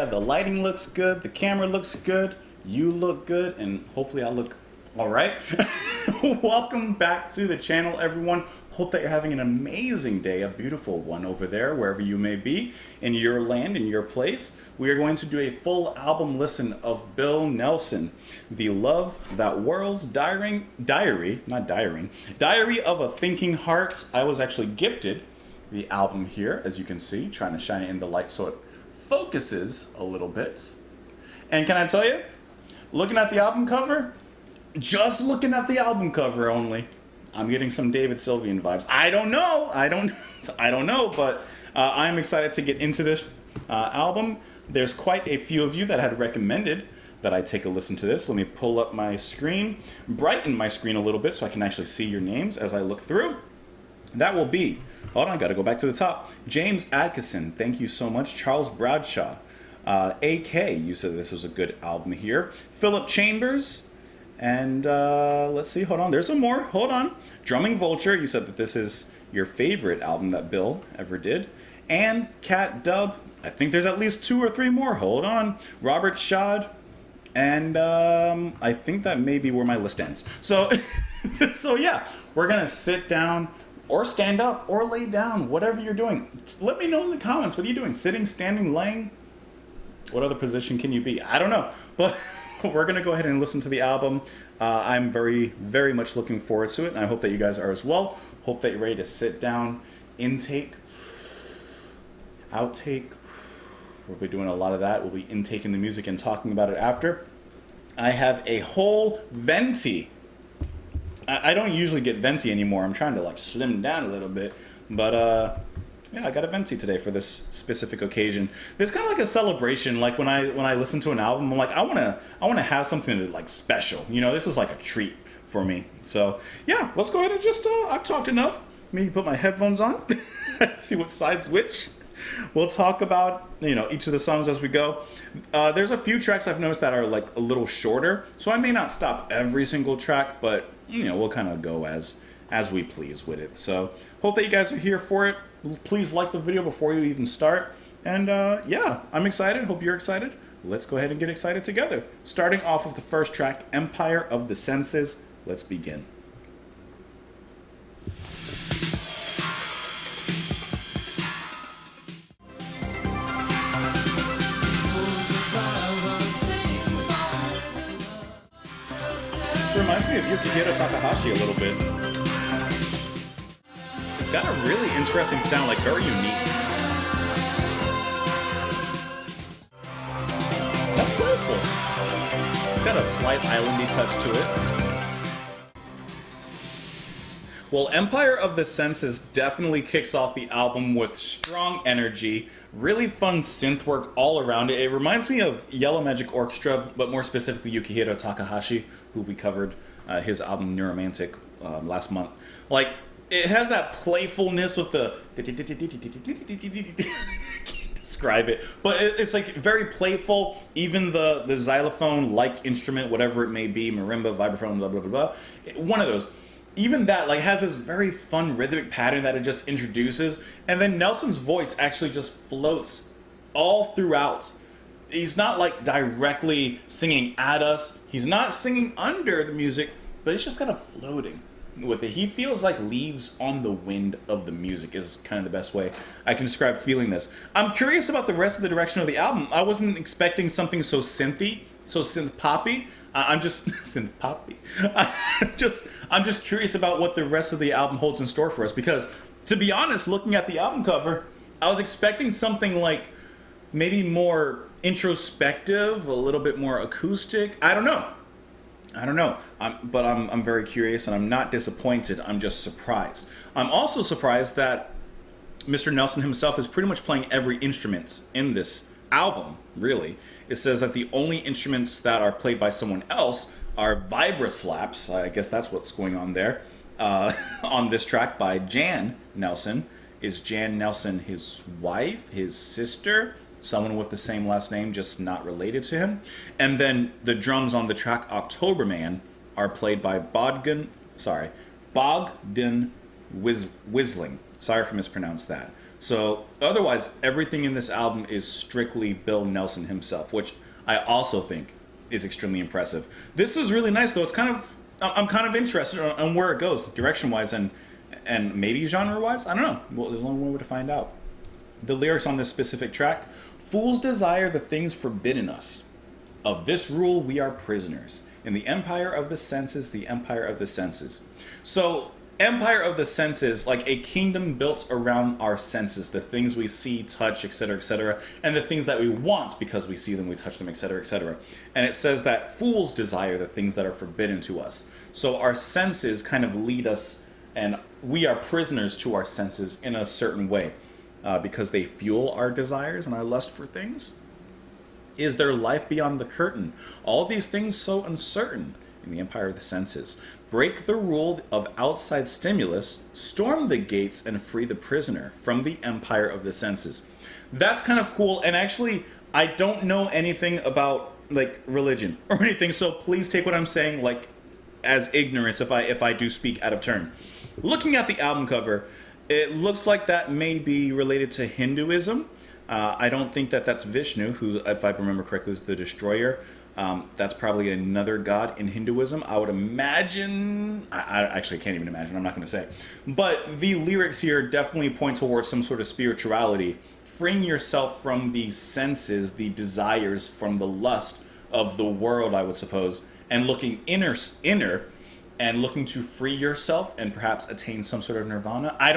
The lighting looks good, the camera looks good, you look good, and hopefully I look all right. Welcome back to the channel, everyone. Hope that you're having an amazing day, a beautiful one over there, wherever you may be, in your land, in your place. We are going to do a full album listen of Bill Nelson, The Love That Whirls, Diary of a Thinking Heart. I was actually gifted the album here, as you can see, trying to shine it in the light so it focuses a little bit. And can I tell you, looking at the album cover, just looking at the album cover only, I'm getting some David Sylvian vibes. I don't know, but I'm excited to get into this album. There's quite a few of you that had recommended that I take a listen to this. Let me pull up my screen, brighten my screen a little bit so I can actually see your names as I look through. That will be, hold on, I gotta go back to the top. James Atkinson, thank you so much. Charles Bradshaw. AK, you said this was a good album here. Philip Chambers. And let's see, hold on, there's some more, hold on. Drumming Vulture, you said that this is your favorite album that Bill ever did. And Cat Dub, I think there's at least 2 or 3 more, hold on. Robert Schad, and I think that may be where my list ends. So, so yeah, we're gonna sit down, or stand up, or lay down, whatever you're doing. Let me know in the comments, what are you doing? Sitting, standing, laying? What other position can you be? I don't know, but we're going to go ahead and listen to the album. I'm very, very much looking forward to it, and I hope that you guys are as well. Hope that you're ready to sit down, intake, outtake. We'll be doing a lot of that. We'll be intaking the music and talking about it after. I have a whole venti. I don't usually get venti anymore. I'm trying to like slim down a little bit, but yeah, I got a venti today for this specific occasion. It's kind of like a celebration. Like when I listen to an album, I'm like, I wanna have something that, like, special. You know, this is like a treat for me. So yeah, let's go ahead and just I've talked enough. Maybe put my headphones on, see what side's which. We'll talk about, you know, each of the songs as we go. There's a few tracks I've noticed that are like a little shorter, so I may not stop every single track, but you know, we'll kind of go as we please with it. So hope that you guys are here for it. Please like the video before you even start. And yeah, I'm excited. Hope you're excited. Let's go ahead and get excited together. Starting off with the first track, Empire of the Senses. Let's begin. It reminds me of Yukihiro Takahashi a little bit. It's got a really interesting sound, like very unique. That's playful. It's got a slight islandy touch to it. Well, Empire of the Senses definitely kicks off the album with strong energy, really fun synth work all around it. It reminds me of Yellow Magic Orchestra, but more specifically Yukihiro Takahashi, who we covered his album Neuromantic last month. Like, it has that playfulness with the I can't describe it, but it's like very playful. Even the xylophone-like instrument, whatever it may be, marimba, vibraphone, blah blah blah blah, one of those. Even that like has this very fun rhythmic pattern that it just introduces, and then Nelson's voice actually just floats all throughout. He's not like directly singing at us. He's not singing under the music, but it's just kind of floating with it. He feels like leaves on the wind of the music is kind of the best way I can describe feeling this. I'm curious about the rest of the direction of the album. I wasn't expecting something so synthy, so synth poppy. I'm just synth poppy. I'm just curious about what the rest of the album holds in store for us, because to be honest, looking at the album cover, I was expecting something like maybe more introspective, a little bit more acoustic. I don't know. But I'm very curious, and I'm not disappointed. I'm just surprised. I'm also surprised that Mr. Nelson himself is pretty much playing every instrument in this album, really. It says that the only instruments that are played by someone else are vibra slaps. I guess that's what's going on there. On this track by Jan Nelson. Is Jan Nelson his wife, his sister? Someone with the same last name, just not related to him. And then the drums on the track October Man are played by Bogdan Wisling. Sorry if I mispronounced that. So otherwise, everything in this album is strictly Bill Nelson himself, which I also think is extremely impressive. This is really nice, though. It's kind of I'm kind of interested on where it goes, direction wise, and maybe genre wise. I don't know. Well, there's only one way to find out. The lyrics on this specific track: "Fools desire the things forbidden us. Of this rule we are prisoners. In the empire of the senses, the empire of the senses." So, empire of the senses, like a kingdom built around our senses, the things we see, touch, etc., and the things that we want because we see them, we touch them, etc. And it says that fools desire the things that are forbidden to us. So our senses kind of lead us, and we are prisoners to our senses in a certain way because they fuel our desires and our lust for things. Is there life beyond the curtain? All these things so uncertain in the empire of the senses. Break the rule of outside stimulus, storm the gates, and free the prisoner from the empire of the senses. That's kind of cool, and actually, I don't know anything about like religion or anything, so please take what I'm saying like as ignorance if I do speak out of turn. Looking at the album cover, it looks like that may be related to Hinduism. I don't think that that's Vishnu, who, if I remember correctly, is the destroyer. That's probably another god in Hinduism. I would imagine. I actually can't even imagine. I'm not going to say. But the lyrics here definitely point towards some sort of spirituality. Freeing yourself from the senses, the desires, from the lust of the world, I would suppose, and looking inner, and looking to free yourself and perhaps attain some sort of nirvana. I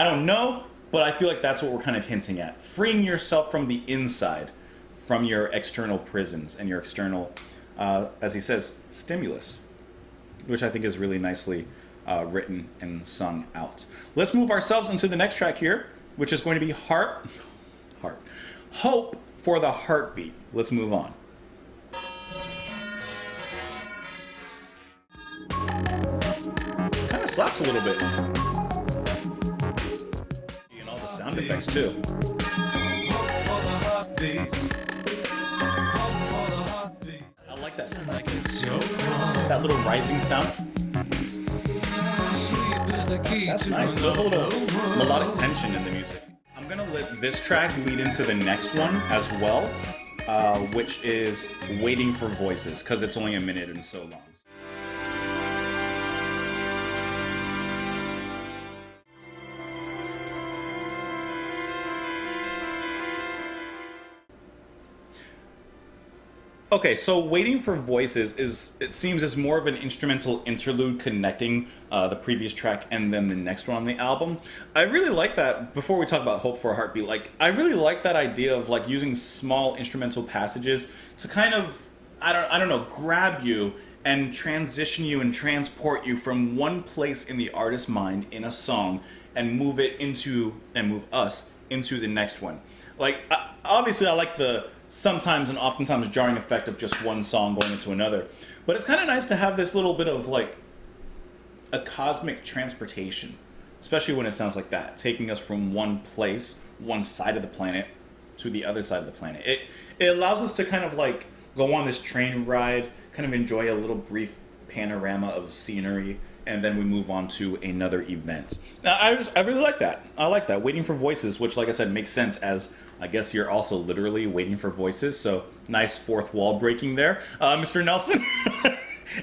don't know. But I feel like that's what we're kind of hinting at. Freeing yourself from the inside, from your external prisons and your external, as he says, stimulus, which I think is really nicely written and sung out. Let's move ourselves into the next track here, which is going to be Hope for the Heartbeat. Let's move on. Kind of slaps a little bit. Sound effects too. I like that. That little rising sound. That's nice. There's a little melodic tension in the music. I'm gonna let this track lead into the next one as well, which is Waiting for Voices, because it's only a minute and so long. Okay, so Waiting for Voices is more of an instrumental interlude connecting the previous track and then the next one on the album. I really like that. Before we talk about Hope for a Heartbeat, like I really like that idea of like using small instrumental passages to kind of I don't know, grab you and transition you and transport you from one place in the artist's mind in a song and move us into the next one. Like obviously I like the sometimes and oftentimes jarring effect of just one song going into another. But it's kind of nice to have this little bit of like a cosmic transportation, especially when it sounds like that, taking us from one place, one side of the planet, to the other side of the planet. It allows us to kind of like go on this train ride, kind of enjoy a little brief panorama of scenery, and then we move on to another event. Now, I really like that. I like that. Waiting for Voices, which, like I said, makes sense as I guess you're also literally waiting for voices. So nice fourth wall breaking there, Mr. Nelson.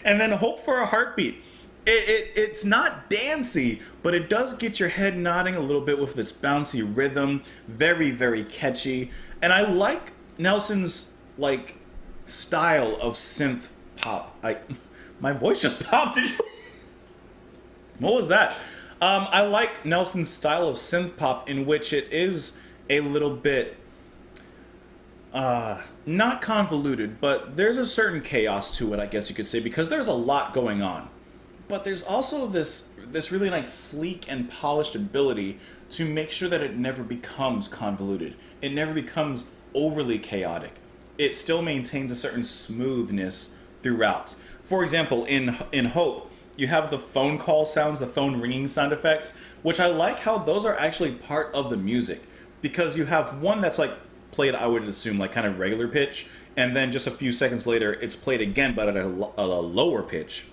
And then Hope for a Heartbeat. It's not dancey, but it does get your head nodding a little bit with its bouncy rhythm. Very, very catchy. And I like Nelson's like style of synth pop. My voice just popped. What was that? I like Nelson's style of synth pop in which it is a little bit not convoluted, but there's a certain chaos to it, I guess you could say, because there's a lot going on. But there's also this really nice sleek and polished ability to make sure that it never becomes convoluted. It never becomes overly chaotic. It still maintains a certain smoothness throughout. For example, in Hope, you have the phone call sounds, the phone ringing sound effects, which I like how those are actually part of the music. Because you have one that's like played, I would assume, like kind of regular pitch, and then just a few seconds later, it's played again, but at a lower pitch.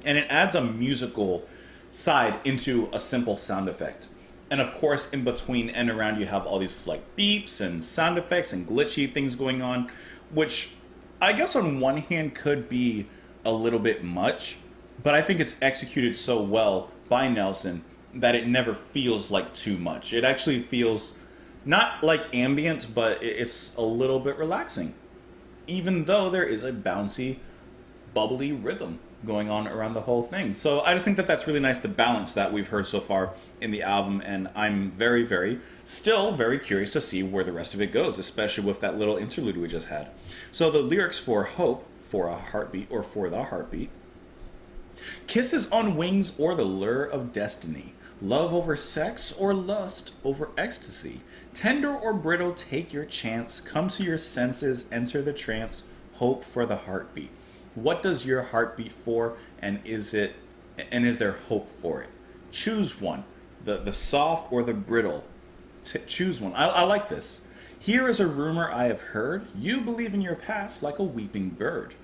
And it adds a musical side into a simple sound effect. And of course, in between and around, you have all these like beeps and sound effects and glitchy things going on, which I guess on one hand could be a little bit much, but I think it's executed so well by Nelson that it never feels like too much. It actually feels not like ambient, but it's a little bit relaxing, even though there is a bouncy, bubbly rhythm going on around the whole thing. So I just think that that's really nice, the balance that we've heard so far in the album, and I'm still very curious to see where the rest of it goes, especially with that little interlude we just had. So the lyrics for Hope, for a Heartbeat, or for the Heartbeat: kisses on wings or the lure of destiny, love over sex or lust over ecstasy, tender or brittle, take your chance, come to your senses, enter the trance, hope for the heartbeat. What does your heart beat for, and is there hope for it? Choose one, the soft or the brittle. Choose one. I like this. Here is a rumor I have heard, you believe in your past like a weeping bird.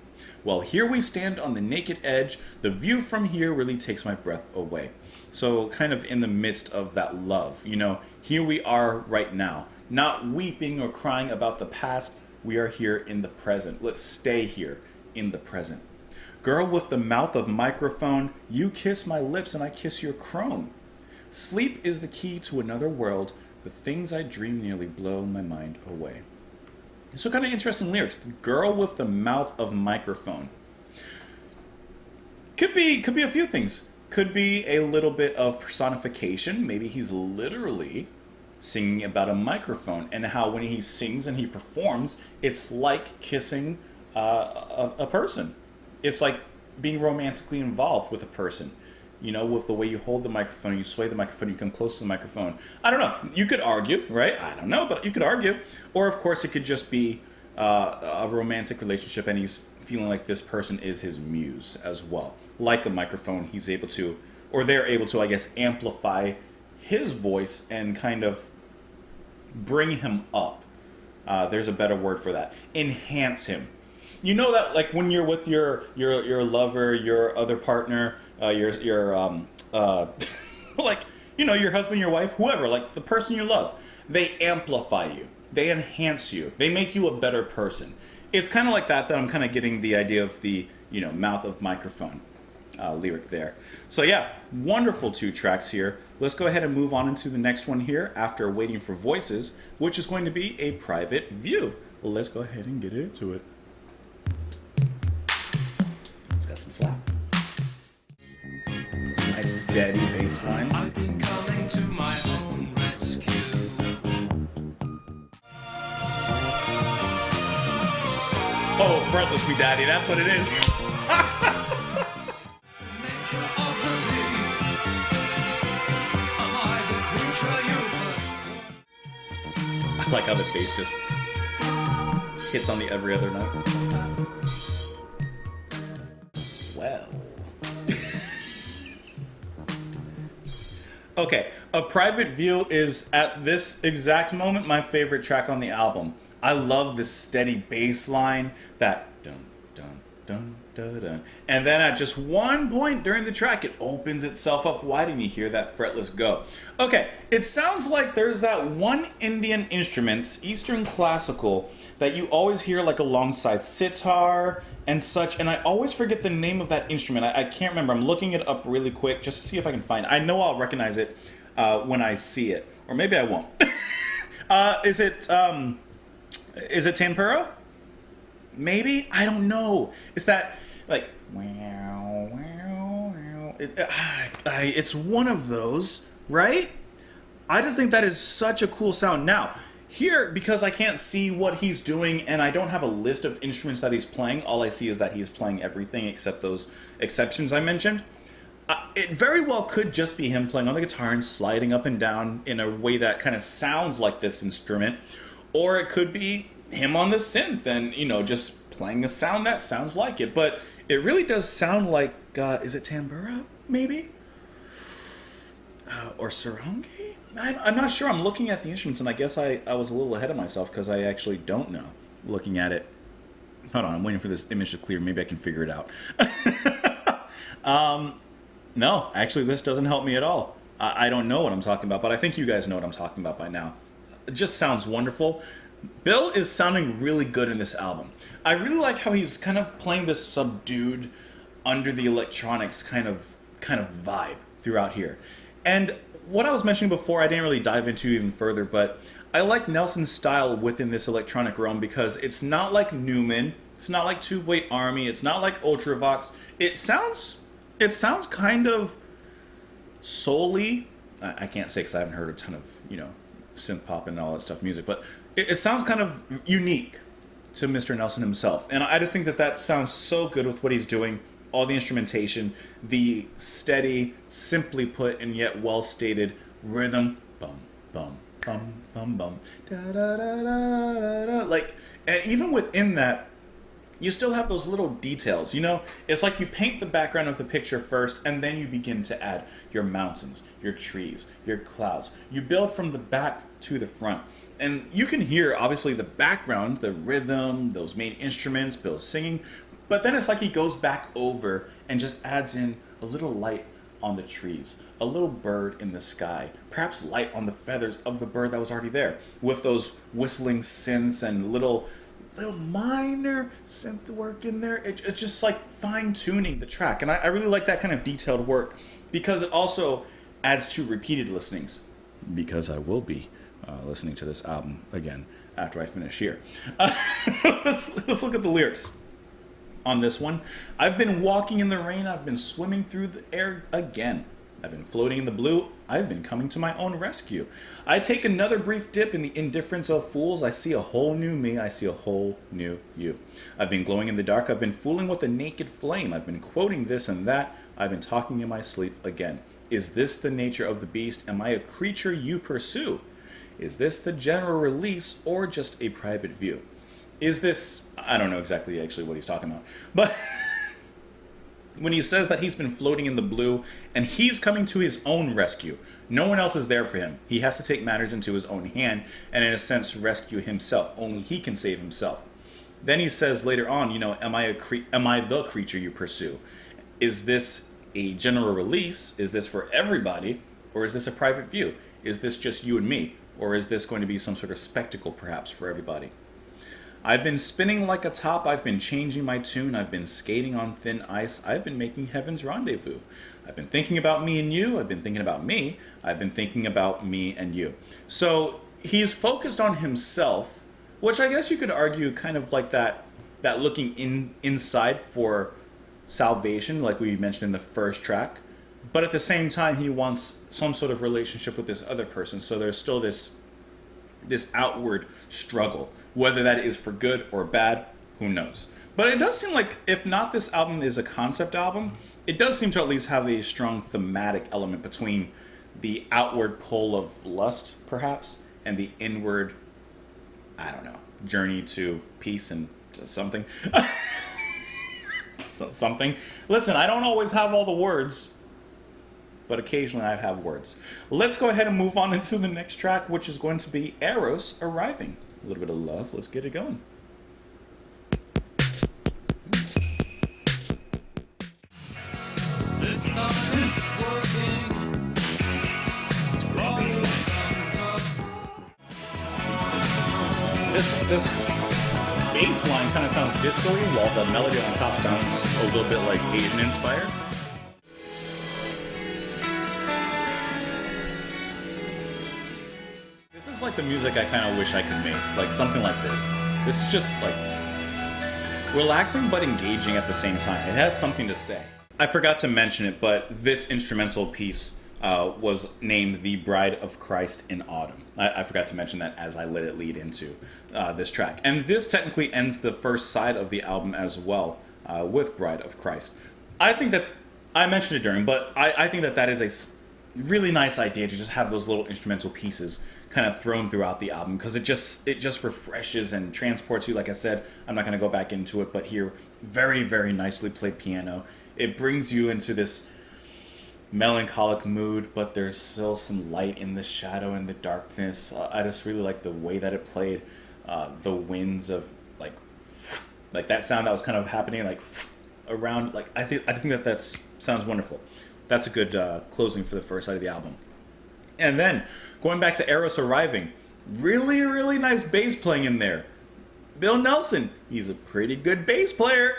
Well, here we stand on the naked edge, the view from here really takes my breath away. So kind of in the midst of that love, here we are right now, not weeping or crying about the past, we are here in the present. Let's stay here in the present. Girl with the mouth of microphone, you kiss my lips and I kiss your chrome. Sleep is the key to another world, the things I dream nearly blow my mind away. So kind of interesting lyrics. The girl with the mouth of microphone. Could be a few things. Could be a little bit of personification. Maybe he's literally singing about a microphone and how when he sings and he performs, it's like kissing a person. It's like being romantically involved with a person. With the way you hold the microphone, you sway the microphone, you come close to the microphone. I don't know. You could argue, right? I don't know, but you could argue. Or, of course, it could just be a romantic relationship and he's feeling like this person is his muse as well. Like a microphone, he's able to, or they're able to, I guess, amplify his voice and kind of bring him up. There's a better word for that. Enhance him. You know that, like, when you're with your lover, your other partner, your like, your husband, your wife, whoever, like the person you love, they amplify you, they enhance you, they make you a better person. It's kind of like that I'm kind of getting the idea of the, mouth of microphone lyric there. So yeah, wonderful 2 tracks here. Let's go ahead and move on into the next one here after waiting for voices, which is going to be a private view. Well, let's go ahead and get into it. It's got some slap. Nice steady bass line. I've been coming to my own rescue. Oh, fretless me daddy, that's what it is. I like how the bass just hits on the every other note. Well. Okay, A Private View is, at this exact moment, my favorite track on the album. I love the steady bass line, that dun, dun, dun, dun, dun. And then at just one point during the track, it opens itself up wide and you hear that fretless go. Okay, it sounds like there's that one Indian instrument, Eastern Classical, that you always hear like alongside sitar and such, and I always forget the name of that instrument. I can't remember. I'm looking it up really quick just to see if I can find it. I know I'll recognize it when I see it, or maybe I won't. Is it tempura? Maybe? I don't know. It's that, like, wow, wow, wow. It's one of those, right? I just think that is such a cool sound. Now, here, because I can't see what he's doing and I don't have a list of instruments that he's playing, all I see is that he's playing everything except those exceptions I mentioned. It very well could just be him playing on the guitar and sliding up and down in a way that kind of sounds like this instrument. Or it could be him on the synth and, just playing a sound that sounds like it. But it really does sound like, is it tambura, maybe? Or sarangi? I'm not sure. I'm looking at the instruments, and I guess I was a little ahead of myself because I actually don't know, looking at it. Hold on, I'm waiting for this image to clear. Maybe I can figure it out. No, actually, this doesn't help me at all. I don't know what I'm talking about, but I think you guys know what I'm talking about by now. It just sounds wonderful. Bill is sounding really good in this album. I really like how he's kind of playing this subdued, under the electronics kind of vibe throughout here. And what I was mentioning before, I didn't really dive into even further, but I like Nelson's style within this electronic realm because it's not like Newman, it's not like Two Way Army, it's not like Ultravox. It sounds kind of soul-y. I can't say because I haven't heard a ton of, synth pop and all that stuff music, but it sounds kind of unique to Mr. Nelson himself. And I just think that sounds so good with what he's doing. All the instrumentation, the steady, simply put and yet well stated rhythm, bum bum bum bum bum, da da da da da. Like, and even within that, you still have those little details. It's like you paint the background of the picture first, and then you begin to add your mountains, your trees, your clouds. You build from the back to the front. And you can hear, obviously, the background, the rhythm, those main instruments, Bill's singing. But then it's like he goes back over and just adds in a little light on the trees, a little bird in the sky, perhaps light on the feathers of the bird that was already there, with those whistling synths and little minor synth work in there. It's just like fine-tuning the track. And I really like that kind of detailed work because it also adds to repeated listenings. Because I will be listening to this album again after I finish here. Let's look at the lyrics on this one. I've been walking in the rain, I've been swimming through the air again. I've been floating in the blue, I've been coming to my own rescue. I take another brief dip in the indifference of fools, I see a whole new me, I see a whole new you. I've been glowing in the dark, I've been fooling with a naked flame, I've been quoting this and that, I've been talking in my sleep again. Is this the nature of the beast? Am I a creature you pursue? Is this the general release or just a private view? Is this... I don't know exactly actually what he's talking about. But when he says that he's been floating in the blue and he's coming to his own rescue, no one else is there for him. He has to take matters into his own hand and in a sense rescue himself. Only he can save himself. Then he says later on, am I the creature you pursue? Is this a general release? Is this for everybody? Or is this a private view? Is this just you and me? Or is this going to be some sort of spectacle perhaps for everybody? I've been spinning like a top, I've been changing my tune, I've been skating on thin ice, I've been making heaven's rendezvous. I've been thinking about me and you, I've been thinking about me, I've been thinking about me and you. So he's focused on himself, which I guess you could argue kind of like that looking inside for salvation, like we mentioned in the first track. But at the same time, he wants some sort of relationship with this other person, so there's still this outward struggle. Whether that is for good or bad, who knows? But it does seem like, if not this album is a concept album, it does seem to at least have a strong thematic element between the outward pull of lust, perhaps, and the inward, I don't know, journey to peace and to something. Something. Listen, I don't always have all the words, but occasionally I have words. Let's go ahead and move on into the next track, which is going to be Eros Arriving. A little bit of love. Let's get it going. This time it's working. It's great. This bass line kind of sounds disco-y, while the melody on top sounds a little bit like Asian inspired. This is like the music I kind of wish I could make, like something like this. This is just like relaxing but engaging at the same time. It has something to say. I forgot to mention it, but this instrumental piece was named The Bride of Christ in Autumn. I forgot to mention that as I let it lead into this track. And this technically ends the first side of the album as well, with Bride of Christ. I think that, I mentioned it during, but I think that is a really nice idea to just have those little instrumental pieces kind of thrown throughout the album, because it just refreshes and transports you. Like I said, I'm not going to go back into it, but here, very, very nicely played piano. It brings you into this melancholic mood, but there's still some light in the shadow and the darkness. I just really like the way that it played. The winds of like that sound that was kind of happening like around. Like I think that sounds wonderful. That's a good closing for the first side of the album. And then, going back to Eros Arriving, really, really nice bass playing in there. Bill Nelson, he's a pretty good bass player,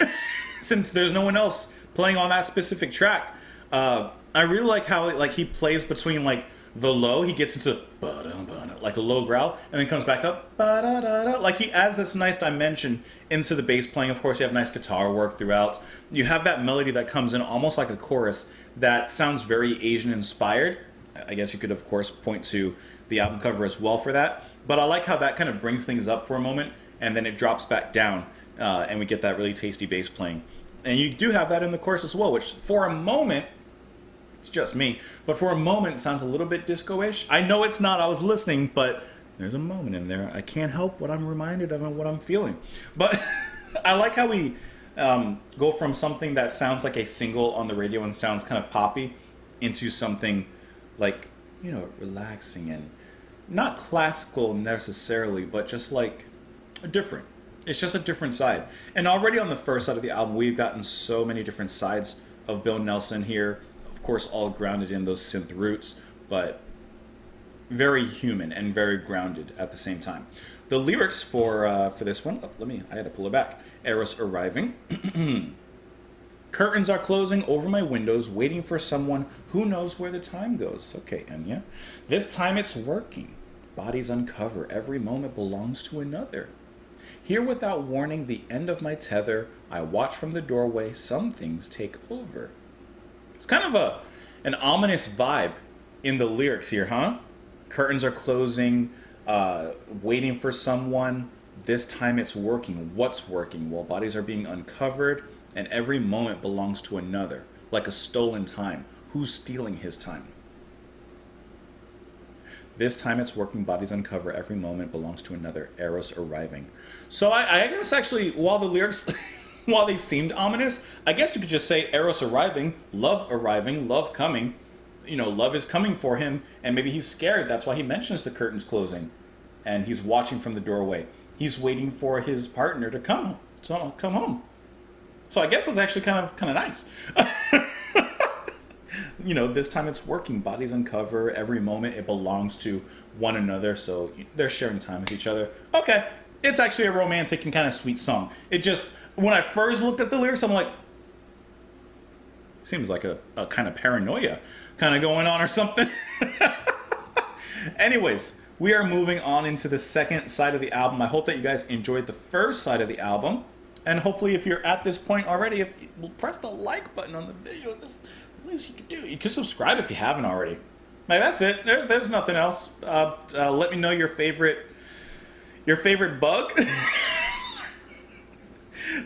since there's no one else playing on that specific track. I really like how he plays between like the low, he gets into like a low growl, and then comes back up. Like he adds this nice dimension into the bass playing. Of course, you have nice guitar work throughout. You have that melody that comes in almost like a chorus that sounds very Asian inspired. I guess you could, of course, point to the album cover as well for that. But I like how that kind of brings things up for a moment, and then it drops back down, and we get that really tasty bass playing. And you do have that in the chorus as well, which for a moment, it's just me, but for a moment it sounds a little bit disco-ish. I know it's not, I was listening, but there's a moment in there. I can't help what I'm reminded of and what I'm feeling. But I like how we go from something that sounds like a single on the radio and sounds kind of poppy into something like, you know, relaxing and not classical necessarily, but just like different. It's just a different side. And already on the first side of the album, we've gotten so many different sides of Bill Nelson here. Of course, all grounded in those synth roots, but very human and very grounded at the same time. The lyrics for this one, I had to pull it back. Eros Arriving. Curtains are closing over my windows, waiting for someone who knows where the time goes. Okay, Enya. This time it's working. Bodies uncover. Every moment belongs to another. Here without warning, the end of my tether. I watch from the doorway. Some things take over. It's kind of an ominous vibe in the lyrics here, huh? Curtains are closing, waiting for someone. This time it's working. What's working? Well, bodies are being uncovered, and every moment belongs to another, like a stolen time. Who's stealing his time? This time it's working, bodies uncover, every moment belongs to another, Eros Arriving. So I guess actually, while the lyrics... While they seemed ominous, I guess you could just say Eros arriving, love coming. You know, love is coming for him, and maybe he's scared. That's why he mentions the curtains closing, and he's watching from the doorway. He's waiting for his partner to come home. So I guess it's actually kind of nice. You know, this time it's working. Bodies uncover. Every moment it belongs to one another, so they're sharing time with each other. Okay, it's actually a romantic and kind of sweet song. It just... When I first looked at the lyrics, I'm like, seems like a kind of paranoia kind of going on or something. Anyways, we are moving on into the second side of the album. I hope that you guys enjoyed the first side of the album. And hopefully if you're at this point already, if you will press the like button on the video, this the least you could do. You could subscribe if you haven't already. Like, that's it. There's nothing else. Let me know your favorite bug.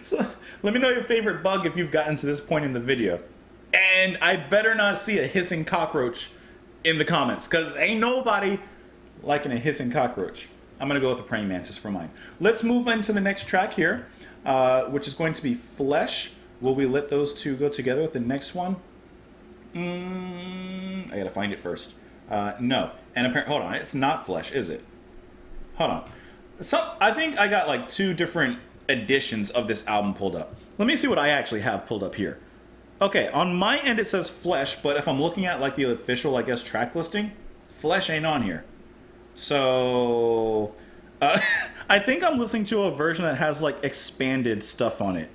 So let me know your favorite bug if you've gotten to this point in the video. And I better not see a hissing cockroach in the comments, because ain't nobody liking a hissing cockroach. I'm going to go with the praying mantis for mine. Let's move into the next track here, which is going to be Flesh. Will we let those two go together with the next one? I got to find it first. No. And apparently, hold on, it's not Flesh, is it? Hold on. I think I got like two different editions of this album pulled up. Let me see what I actually have pulled up here. Okay, on my end it says Flesh, but if I'm looking at like the official, I guess, track listing, Flesh ain't on here. So I think I'm listening to a version that has like expanded stuff on it,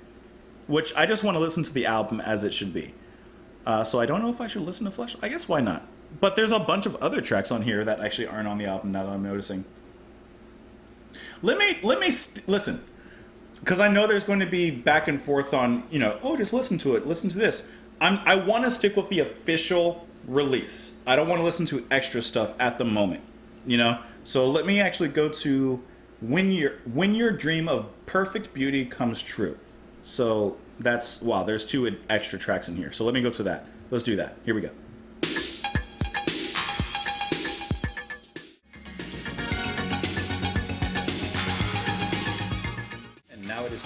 which I just want to listen to the album as it should be. So I don't know if I should listen to Flesh. I guess why not? But there's a bunch of other tracks on here that actually aren't on the album now that I'm noticing. Let me listen. Because I know there's going to be back and forth on, you know, oh, just listen to it, listen to this. I want to stick with the official release. I don't want to listen to extra stuff at the moment, you know? So let me actually go to When Your Dream of Perfect Beauty Comes True. So that's, wow, there's two extra tracks in here. So let me go to that. Let's do that. Here we go.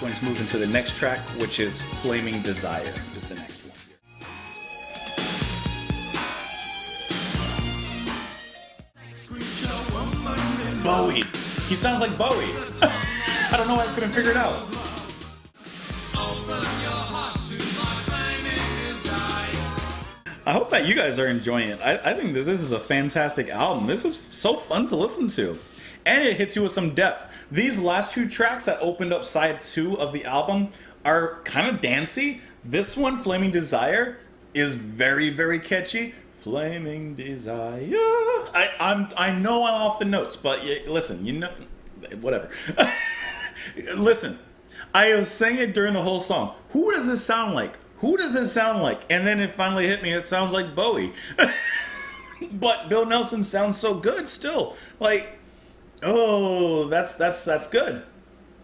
Going to move into the next track, which is Flaming Desire, is the next one. Bowie. He sounds like Bowie. I don't know why I couldn't figure it out. I hope that you guys are enjoying it. I think that this is a fantastic album. This is so fun to listen to. And it hits you with some depth. These last two tracks that opened up side 2 of the album are kind of dancey. This one, Flaming Desire, is very, very catchy. Flaming Desire. I know I'm off the notes, but listen, you know, whatever. Listen, I was saying it during the whole song. Who does this sound like? Who does this sound like? And then it finally hit me. It sounds like Bowie. But Bill Nelson sounds so good still. Like, oh, that's good.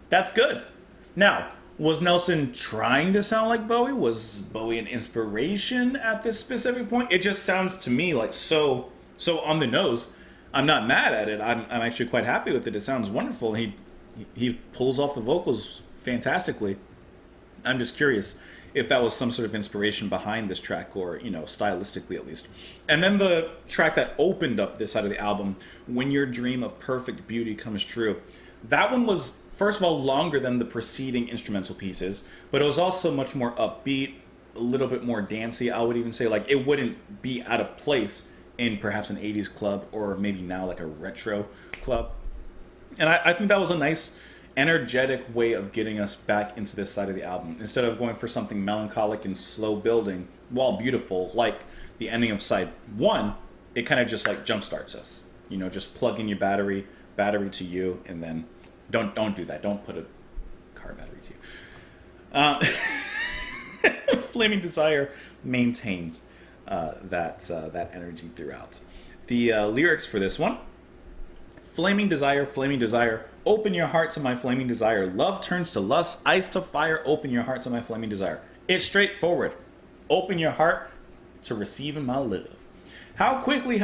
That's good. Now, was Nelson trying to sound like Bowie? Was Bowie an inspiration at this specific point? It just sounds to me like so on the nose. I'm not mad at it. I'm actually quite happy with it. It sounds wonderful. He pulls off the vocals fantastically. I'm just curious if that was some sort of inspiration behind this track, or, you know, stylistically at least. And then the track that opened up this side of the album, When Your Dream of Perfect Beauty Comes True, that one was, first of all, longer than the preceding instrumental pieces, but it was also much more upbeat, a little bit more dancey. I would even say, like, it wouldn't be out of place in perhaps an 80s club, or maybe now like a retro club. And I think that was a nice, energetic way of getting us back into this side of the album. Instead of going for something melancholic and slow building, while beautiful, like the ending of side 1, it kind of just like jumpstarts us. You know, just plug in your battery to you, and then don't do that. Don't put a car battery to you. Flaming Desire maintains that energy throughout. The lyrics for this one: flaming desire, open your heart to my flaming desire. Love turns to lust, ice to fire, open your heart to my flaming desire. It's straightforward. Open your heart to receiving my love. How quickly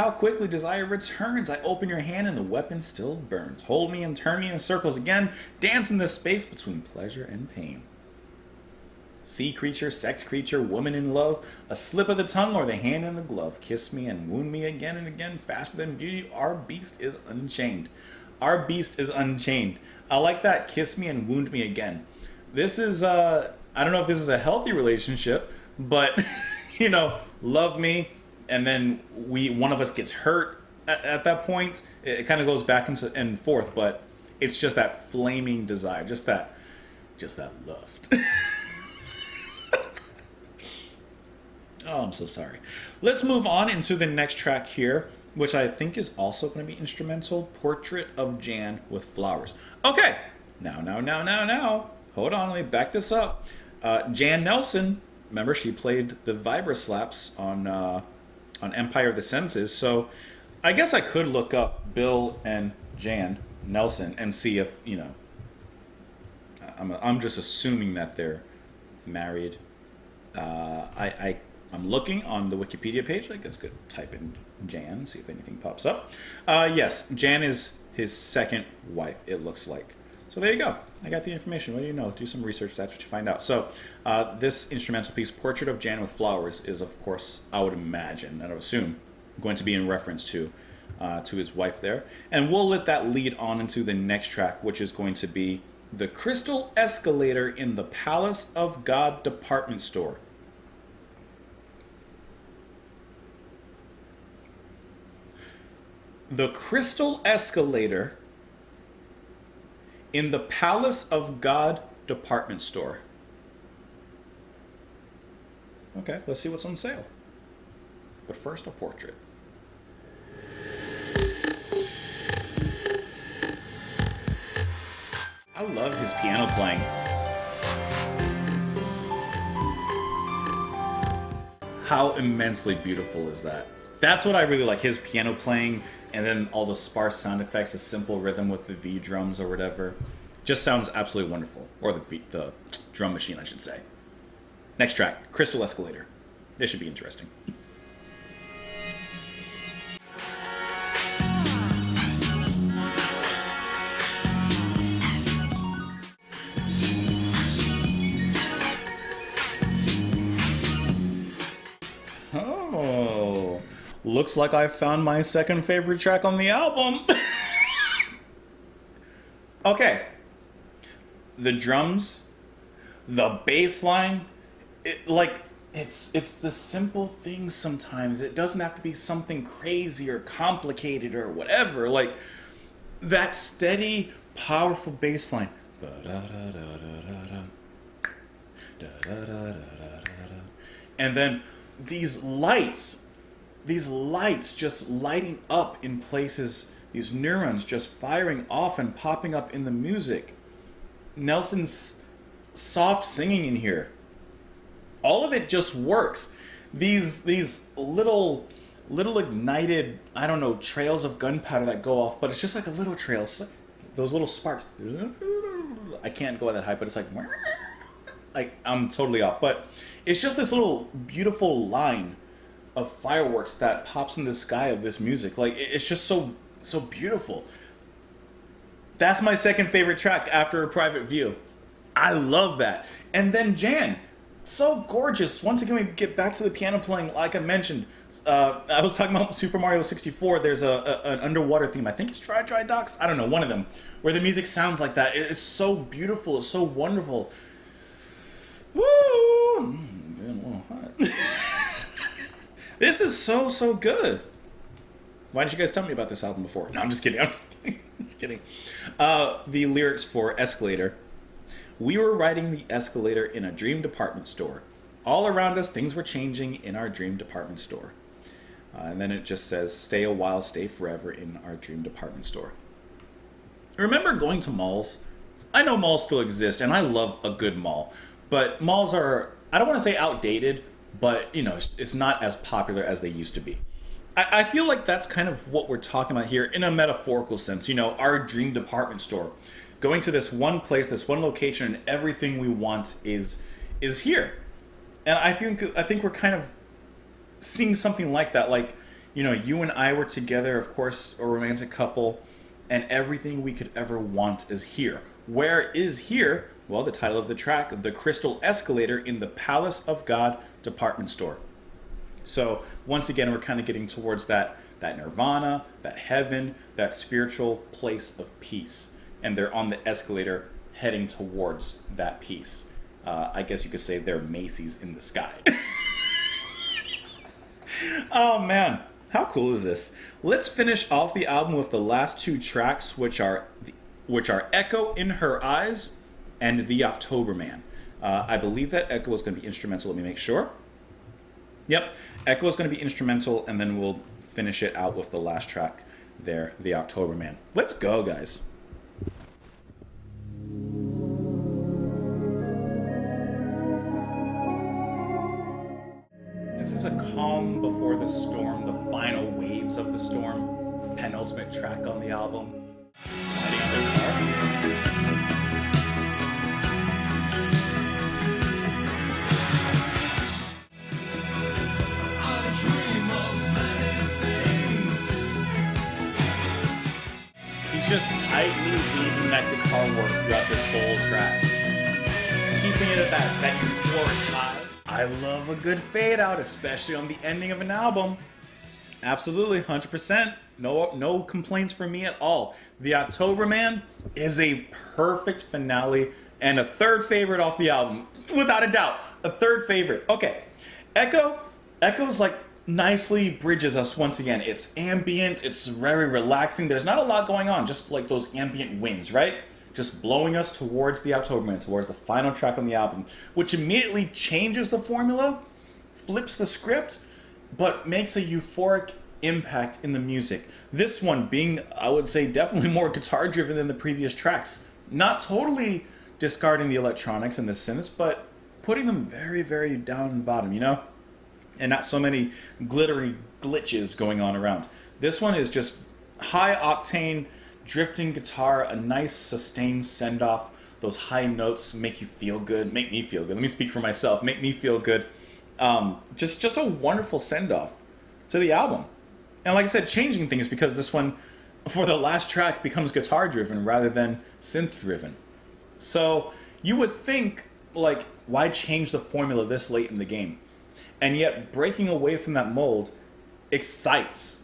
desire returns. I open your hand and the weapon still burns. Hold me and turn me in circles again. Dance in the space between pleasure and pain. Sea creature, sex creature, woman in love, a slip of the tongue or the hand in the glove. Kiss me and wound me again and again, faster than beauty. Our beast is unchained. Our beast is unchained. I like that. Kiss me and wound me again. This is, I don't know if this is a healthy relationship, but, you know, love me, and then one of us gets hurt at that point. It kind of goes back and forth, but it's just that flaming desire, just that lust. Oh, I'm so sorry. Let's move on into the next track here, which I think is also going to be instrumental. Portrait of Jan with Flowers. Okay, now. Hold on, let me back this up. Jan Nelson, remember, she played the vibra slaps on Empire of the Senses. So I guess I could look up Bill and Jan Nelson and see if, you know, I'm just assuming that they're married. I'm looking on the Wikipedia page. I guess I could type in Jan, see if anything pops up. Yes, Jan is his second wife, it looks like. So there you go. I got the information. What do you know? Do some research. That's what you find out. So this instrumental piece, Portrait of Jan with Flowers, is, of course, I would imagine, and I would assume, going to be in reference to his wife there. And we'll let that lead on into the next track, which is going to be The Crystal Escalator in the Palace of God Department Store. The Crystal Escalator in the Palace of God Department Store. Okay, let's see what's on sale. But first, a portrait. I love his piano playing. How immensely beautiful is that? That's what I really like, his piano playing, and then all the sparse sound effects, a simple rhythm with the V drums or whatever. Just sounds absolutely wonderful. Or the drum machine, I should say. Next track, Crystal Escalator. This should be interesting. Oh, looks like I found my second favorite track on the album. Okay. The drums, the bass line, it's the simple things sometimes. It doesn't have to be something crazy or complicated or whatever. Like that steady, powerful bass line. And then these lights just lighting up in places, these neurons just firing off and popping up in the music. Nelson's soft singing in here. All of it just works. These little ignited, I don't know, trails of gunpowder that go off, but it's just like a little trail. It's like those little sparks. I can't go that high, but it's like I'm totally off. But it's just this little beautiful line of fireworks that pops in the sky of this music. Like it's just so beautiful. That's my second favorite track after A Private View. I love that. And then Jan, so gorgeous. Once again, we get back to the piano playing. Like I mentioned, I was talking about Super Mario 64. There's an underwater theme. I think it's Dry Docks. I don't know, one of them, where the music sounds like that. It's so beautiful. It's so wonderful. Woo! Getting a little hot. This is so good. Why didn't you guys tell me about this album before? No, I'm just kidding. I'm just kidding. The lyrics for Escalator. We were riding the escalator in a dream department store. All around us, things were changing in our dream department store. And then it just says, stay a while, stay forever in our dream department store. Remember going to malls? I know malls still exist, and I love a good mall. But malls are, I don't want to say outdated, but, you know, it's not as popular as they used to be. I feel like that's kind of what we're talking about here in a metaphorical sense. You know, our dream department store. Going to this one place, this one location, and everything we want is here. And I think we're kind of seeing something like that. Like, you know, you and I were together, of course, a romantic couple, and everything we could ever want is here. Where is here? Well, the title of the track, The Crystal Escalator in the Palace of God department store. So once again, we're kind of getting towards that nirvana, that heaven, that spiritual place of peace. And they're on the escalator heading towards that peace. I guess you could say they're Macy's in the sky. Oh man, how cool is this? Let's finish off the album with the last two tracks, which are Echo in Her Eyes and The October Man. I believe that Echo is going to be instrumental. Let me make sure. Yep, Echo is going to be instrumental, and then we'll finish it out with the last track there, The October Man. Let's go, guys. This is a calm before the storm, the final waves of the storm, penultimate track on the album. Sliding on the guitar. He's just tightly weaving that guitar work throughout this whole track. Keeping it at that euphoric high. I love a good fade out, especially on the ending of an album. Absolutely, 100%. No complaints from me at all. The October Man is a perfect finale and a third favorite off the album. Without a doubt, a third favorite. Okay, Echo's like nicely bridges us once again. It's ambient, it's very relaxing. There's not a lot going on, just like those ambient winds, right? Just blowing us towards the October Man, towards the final track on the album, which immediately changes the formula, flips the script, but makes a euphoric impact in the music. This one being, I would say, definitely more guitar driven than the previous tracks. Not totally discarding the electronics and the synths, but putting them very, very down and bottom, you know? And not so many glittery glitches going on around. This one is just high octane, drifting guitar, a nice sustained send-off. Those high notes make you feel good, make me feel good. Let me speak for myself, make me feel good. Just a wonderful send-off to the album. And like I said, changing things because this one, for the last track, becomes guitar-driven rather than synth-driven. So you would think, like, why change the formula this late in the game? And yet, breaking away from that mold excites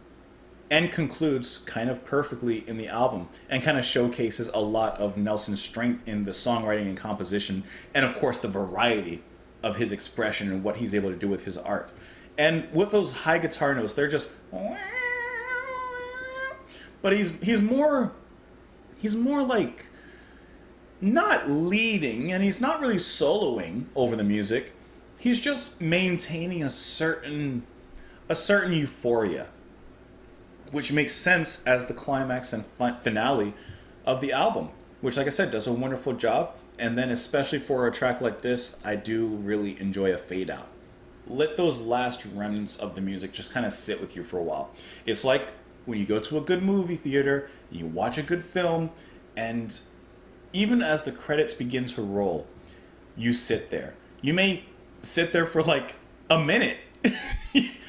and concludes kind of perfectly in the album and kind of showcases a lot of Nelson's strength in the songwriting and composition and, of course, the variety of his expression and what he's able to do with his art. And with those high guitar notes, they're just, but he's more like not leading, and he's not really soloing over the music. He's just maintaining a certain euphoria, which makes sense as the climax and finale of the album, which, like I said, does a wonderful job. And then especially for a track like this, I do really enjoy a fade out. Let those last remnants of the music just kind of sit with you for a while. It's like when you go to a good movie theater, you watch a good film, and even as the credits begin to roll, you sit there. You may sit there for like a minute.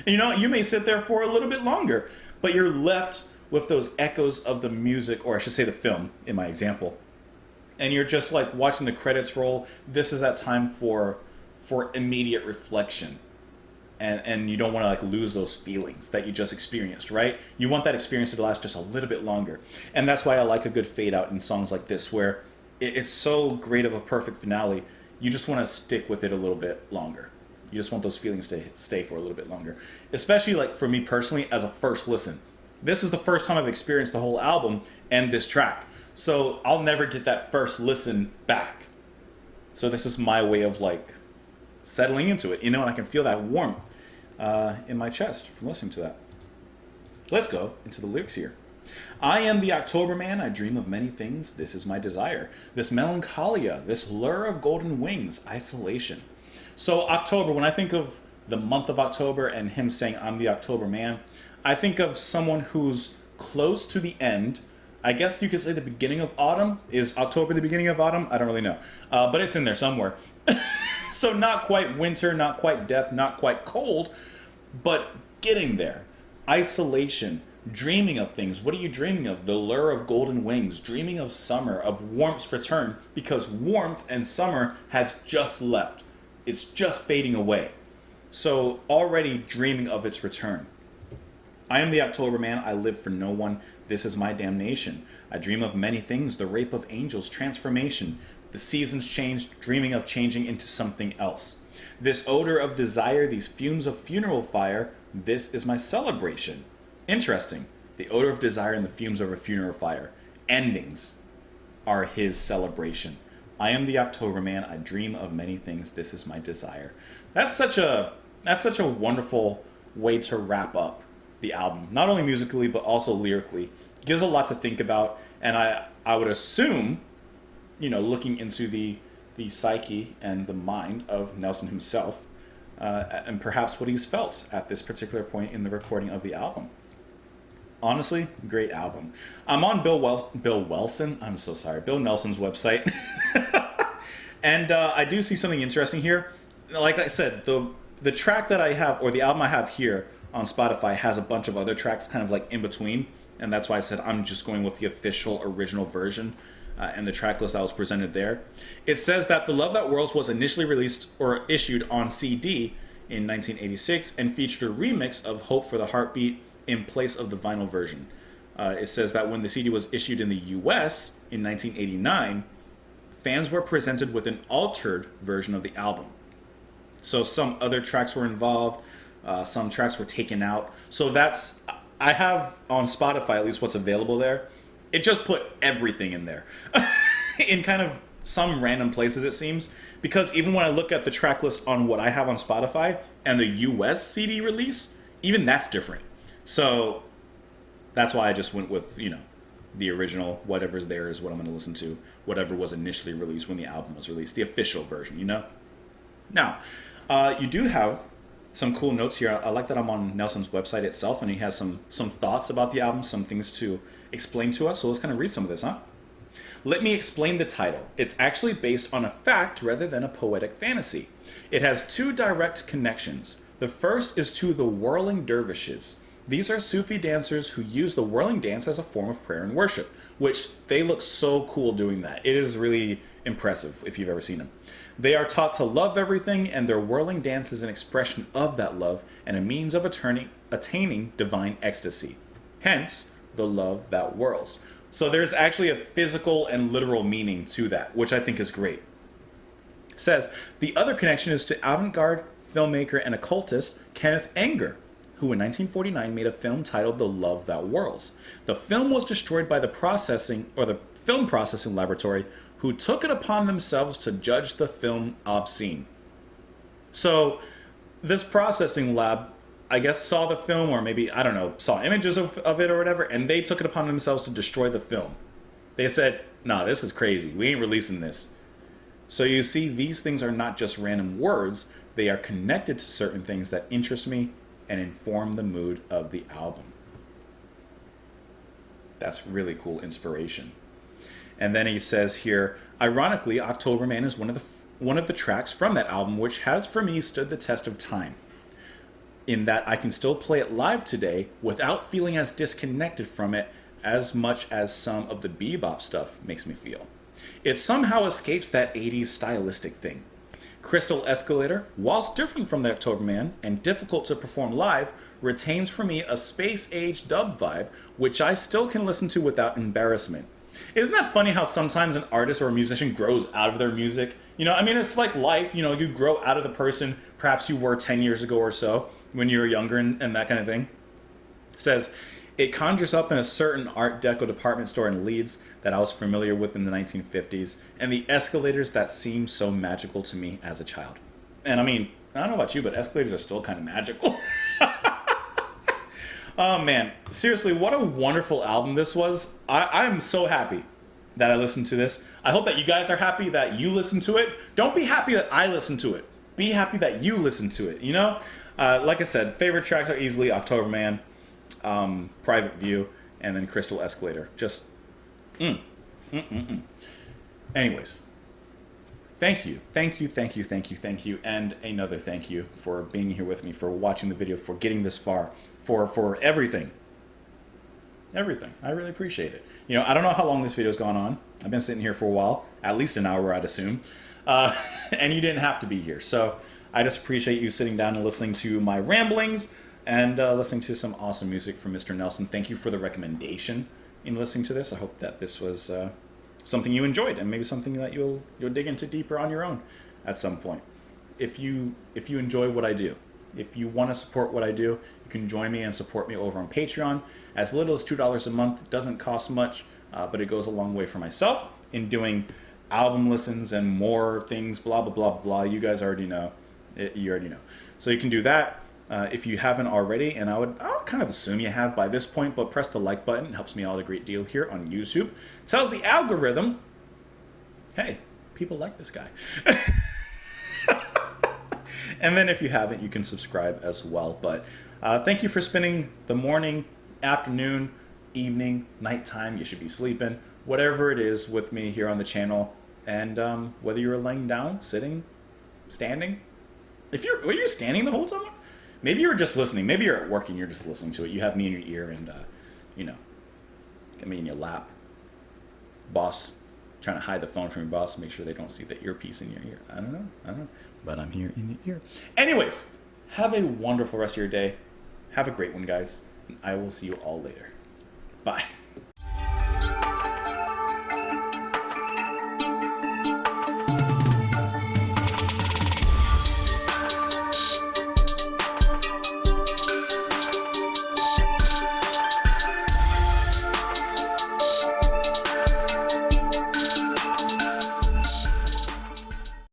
You may sit there for a little bit longer, but you're left with those echoes of the music, or I should say the film in my example. And you're just like watching the credits roll. This is that time for immediate reflection. And you don't want to like lose those feelings that you just experienced, right? You want that experience to last just a little bit longer. And that's why I like a good fade out in songs like this, where it's so great of a perfect finale. You just want to stick with it a little bit longer. You just want those feelings to stay for a little bit longer. Especially like for me personally, as a first listen. This is the first time I've experienced the whole album and this track. So I'll never get that first listen back. So this is my way of like settling into it, and I can feel that warmth in my chest from listening to that. Let's go into the lyrics here. I am the October man, I dream of many things, this is my desire. This melancholia, this lure of golden wings, isolation. So October, when I think of the month of October and him saying I'm the October man, I think of someone who's close to the end. I guess you could say the beginning of autumn. Is October the beginning of autumn? I don't really know. But it's in there somewhere. So not quite winter, not quite death, not quite cold, but getting there. Isolation, dreaming of things. What are you dreaming of? The lure of golden wings, dreaming of summer, of warmth's return, because warmth and summer has just left. It's just fading away. So already dreaming of its return. I am the October man, I live for no one, this is my damnation. I dream of many things, the rape of angels, transformation. The seasons change, dreaming of changing into something else. This odor of desire, these fumes of funeral fire, this is my celebration. Interesting. The odor of desire and the fumes of a funeral fire. Endings are his celebration. I am the October man, I dream of many things, this is my desire. That's such a wonderful way to wrap up the album, not only musically but also lyrically. It gives a lot to think about, and I would assume, looking into the psyche and the mind of Nelson himself, and perhaps what he's felt at this particular point in the recording of the album. Honestly, great album. I'm on Bill Nelson's website, and I do see something interesting here. Like I said, the track that I have, or the album I have here on Spotify, has a bunch of other tracks kind of like in between, and that's why I said I'm just going with the official original version and the track list that was presented there. It says that The Love That Whirls was initially released or issued on CD in 1986 and featured a remix of Hope for the Heartbeat in place of the vinyl version. It says that when the CD was issued in the US in 1989, fans were presented with an altered version of the album. So some other tracks were involved, some tracks were taken out. So I have on Spotify at least what's available there. It just put everything in there in kind of some random places, it seems, because even when I look at the track list on what I have on Spotify and the US CD release, even that's different. So that's why I just went with, the original. Whatever's there is what I'm going to listen to. Whatever was initially released when the album was released, the official version, Now, you do have some cool notes here. I like that I'm on Nelson's website itself, and he has some thoughts about the album, some things to explain to us. So let's kind of read some of this, huh? Let me explain the title. It's actually based on a fact rather than a poetic fantasy. It has two direct connections. The first is to the whirling dervishes. These are Sufi dancers who use the whirling dance as a form of prayer and worship, which they look so cool doing that. It is really impressive if you've ever seen them. They are taught to love everything, and their whirling dance is an expression of that love and a means of attaining divine ecstasy. Hence, the love that whirls. So there's actually a physical and literal meaning to that, which I think is great. Says, the other connection is to avant-garde filmmaker and occultist Kenneth Anger, who in 1949 made a film titled The Love That Whirls. The film was destroyed by the film processing laboratory, who took it upon themselves to judge the film obscene. So, this processing lab, I guess, saw the film, or maybe, I don't know, saw images of it or whatever, and they took it upon themselves to destroy the film. They said, nah, this is crazy. We ain't releasing this. So you see, these things are not just random words. They are connected to certain things that interest me and inform the mood of the album. That's really cool inspiration. And then he says here, ironically, October Man is one of the tracks from that album which has for me stood the test of time, in that I can still play it live today without feeling as disconnected from it as much as some of the bebop stuff makes me feel. It somehow escapes that 80s stylistic thing. Crystal Escalator, whilst different from the October Man and difficult to perform live, retains for me a space-age dub vibe, which I still can listen to without embarrassment. Isn't that funny how sometimes an artist or a musician grows out of their music? You know, I mean, it's like life. You know, you grow out of the person perhaps you were 10 years ago or so when you were younger and that kind of thing. It says, it conjures up in a certain Art Deco department store in Leeds that I was familiar with in the 1950s, and the escalators that seemed so magical to me as a child. And I mean, I don't know about you, but escalators are still kind of magical. Oh man, seriously, what a wonderful album this was. I'm so happy that I listened to this. I hope that you guys are happy that you listened to it. Don't be happy that I listened to it. Be happy that you listened to it, you know? Like I said, favorite tracks are easily October Man, Private View, and then Crystal Escalator. Just, Anyways, thank you, and another thank you for being here with me, for watching the video, for getting this far, for everything. Everything. I really appreciate it. You know, I don't know how long this video's gone on. I've been sitting here for a while, at least an hour, I'd assume. And you didn't have to be here. So I just appreciate you sitting down and listening to my ramblings and listening to some awesome music from Mr. Nelson. Thank you for the recommendation in listening to this. I hope that this was something you enjoyed, and maybe something that you'll dig into deeper on your own at some point. If you enjoy what I do, if you want to support what I do, you can join me and support me over on Patreon. As little as $2 a month. It doesn't cost much, but it goes a long way for myself in doing album listens and more things, blah, blah, blah, blah. You guys already know. You already know. So you can do that if you haven't already, and I would kind of assume you have by this point, but press the like button. It helps me out a great deal here on YouTube. Tells the algorithm, hey, people like this guy. And then if you haven't, you can subscribe as well. But thank you for spending the morning, afternoon, evening, nighttime, you should be sleeping, whatever it is with me here on the channel. And whether you're laying down, sitting, standing. Were you standing the whole time? Maybe you were just listening. Maybe you're at work and you're just listening to it. You have me in your ear and, you know, get me in your lap. Boss, trying to hide the phone from your boss, make sure they don't see the earpiece in your ear. I don't know. But I'm here in your ear. Anyways, have a wonderful rest of your day. Have a great one, guys. And I will see you all later. Bye.